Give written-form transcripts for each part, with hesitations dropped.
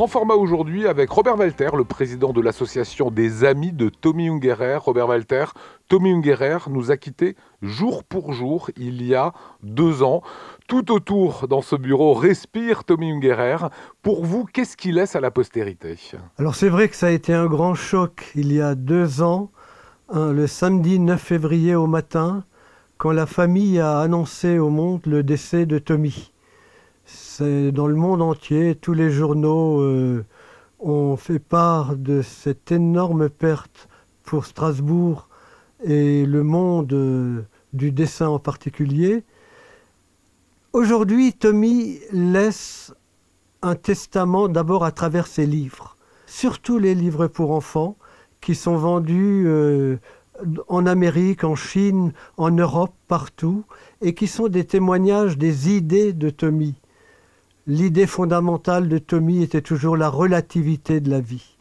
Grand format aujourd'hui avec Robert Walter, le président de l'association des amis de Tommy Ungerer. Robert Walter, Tommy Ungerer nous a quittés jour pour jour il y a 2 ans. Tout autour dans ce bureau respire Tommy Ungerer. Pour vous, qu'est-ce qu'il laisse à la postérité? Alors c'est vrai que ça a été un grand choc il y a 2 ans, le samedi 9 février au matin, quand la famille a annoncé au monde le décès de Tommy. C'est dans le monde entier, tous les journaux ont fait part de cette énorme perte pour Strasbourg et le monde du dessin en particulier. Aujourd'hui, Tommy laisse un testament d'abord à travers ses livres, surtout les livres pour enfants qui sont vendus en Amérique, en Chine, en Europe, partout, et qui sont des témoignages des idées de Tommy. L'idée fondamentale de Tommy était toujours la relativité de la vie.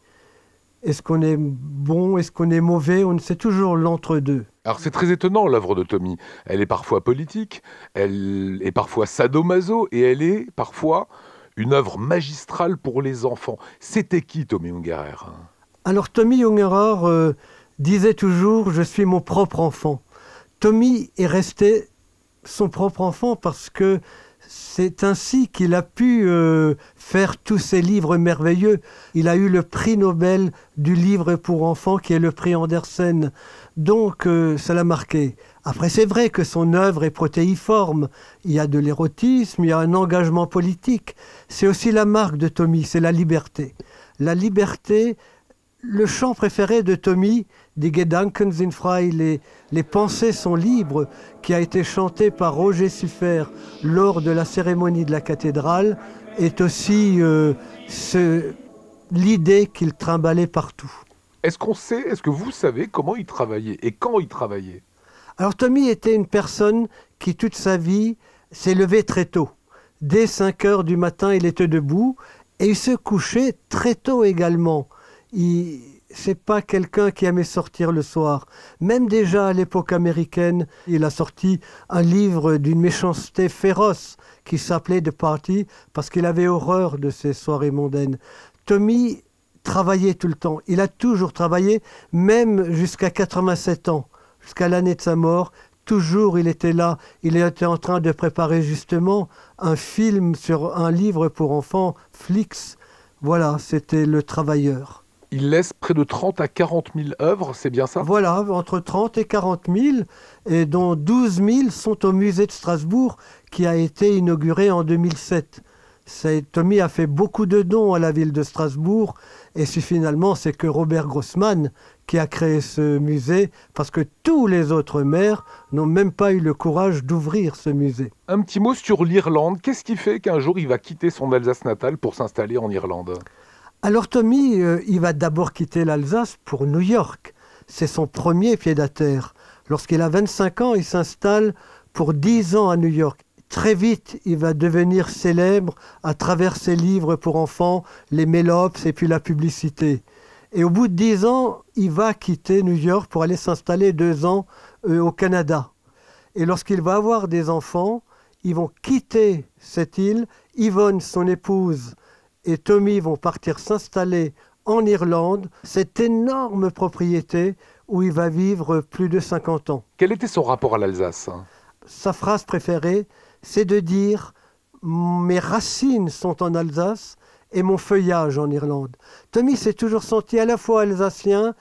Est-ce qu'on est bon, est-ce qu'on est mauvais? On sait toujours l'entre-deux. Alors c'est très étonnant l'œuvre de Tommy. Elle est parfois politique, elle est parfois sadomaso et elle est parfois une œuvre magistrale pour les enfants. C'était qui Tommy Ungerer? Alors Tommy Ungerer disait toujours « je suis mon propre enfant ». Tommy est resté son propre enfant parce que c'est ainsi qu'il a pu faire tous ces livres merveilleux. Il a eu le prix Nobel du livre pour enfants, qui est le prix Andersen. Donc, ça l'a marqué. Après, c'est vrai que son œuvre est protéiforme. Il y a de l'érotisme, il y a un engagement politique. C'est aussi la marque de Tommy, c'est la liberté. La liberté, le chant préféré de Tommy, Die Gedanken sind frei, les pensées sont libres, qui a été chanté par Roger Suffert lors de la cérémonie de la cathédrale, est aussi l'idée qu'il trimballait partout. Est-ce que vous savez comment il travaillait et quand il travaillait? Alors Tommy était une personne qui toute sa vie s'est levée très tôt. Dès 5 heures du matin, il était debout et il se couchait très tôt également. C'est pas quelqu'un qui aimait sortir le soir. Même déjà à l'époque américaine, il a sorti un livre d'une méchanceté féroce qui s'appelait The Party parce qu'il avait horreur de ces soirées mondaines. Tommy travaillait tout le temps. Il a toujours travaillé, même jusqu'à 87 ans, jusqu'à l'année de sa mort. Toujours il était là. Il était en train de préparer justement un film sur un livre pour enfants, Flix. Voilà, c'était le travailleur. Il laisse près de 30 à 40 000 œuvres, c'est bien ça? Voilà, entre 30 et 40 000, et dont 12 000 sont au musée de Strasbourg, qui a été inauguré en 2007. Tommy a fait beaucoup de dons à la ville de Strasbourg, et finalement, c'est que Robert Grossman qui a créé ce musée, parce que tous les autres maires n'ont même pas eu le courage d'ouvrir ce musée. Un petit mot sur l'Irlande. Qu'est-ce qui fait qu'un jour il va quitter son Alsace natale pour s'installer en Irlande? Alors Tommy, il va d'abord quitter l'Alsace pour New York. C'est son premier pied-à-terre. Lorsqu'il a 25 ans, il s'installe pour 10 ans à New York. Très vite, il va devenir célèbre à travers ses livres pour enfants, les Mélops et puis la publicité. Et au bout de 10 ans, il va quitter New York pour aller s'installer 2 ans au Canada. Et lorsqu'il va avoir des enfants, ils vont quitter cette île. Yvonne, son épouse, et Tommy vont partir s'installer en Irlande, cette énorme propriété où il va vivre plus de 50 ans. Quel était son rapport à l'Alsace? Sa phrase préférée, c'est de dire « mes racines sont en Alsace et mon feuillage en Irlande ». Tommy s'est toujours senti à la fois alsacien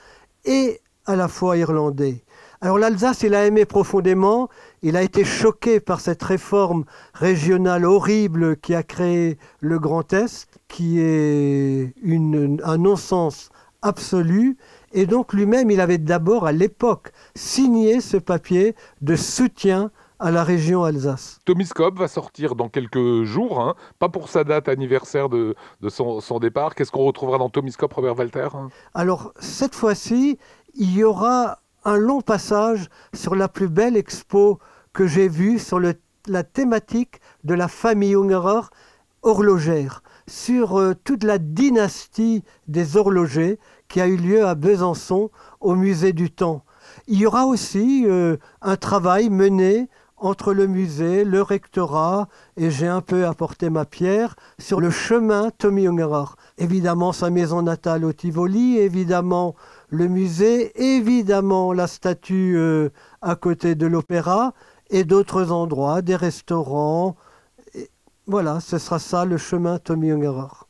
et à la fois irlandais. Alors l'Alsace, il a aimé profondément, il a été choqué par cette réforme régionale horrible qui a créé le Grand Est, qui est un non-sens absolu. Et donc lui-même, il avait d'abord à l'époque signé ce papier de soutien à la région Alsace. Tomyscope va sortir dans quelques jours, pas pour sa date anniversaire de son départ. Qu'est-ce qu'on retrouvera dans Tomyscope, Robert Walter? Alors cette fois-ci, il y aura un long passage sur la plus belle expo que j'ai vue sur la thématique de la famille Ungerer horlogère, sur toute la dynastie des horlogers qui a eu lieu à Besançon au musée du Temps. Il y aura aussi un travail mené entre le musée, le rectorat, et j'ai un peu apporté ma pierre sur le chemin Tommy Ungerer. Évidemment sa maison natale au Tivoli, évidemment le musée, évidemment la statue à côté de l'opéra, et d'autres endroits, des restaurants. Et voilà, ce sera ça le chemin Tommy Ungerer.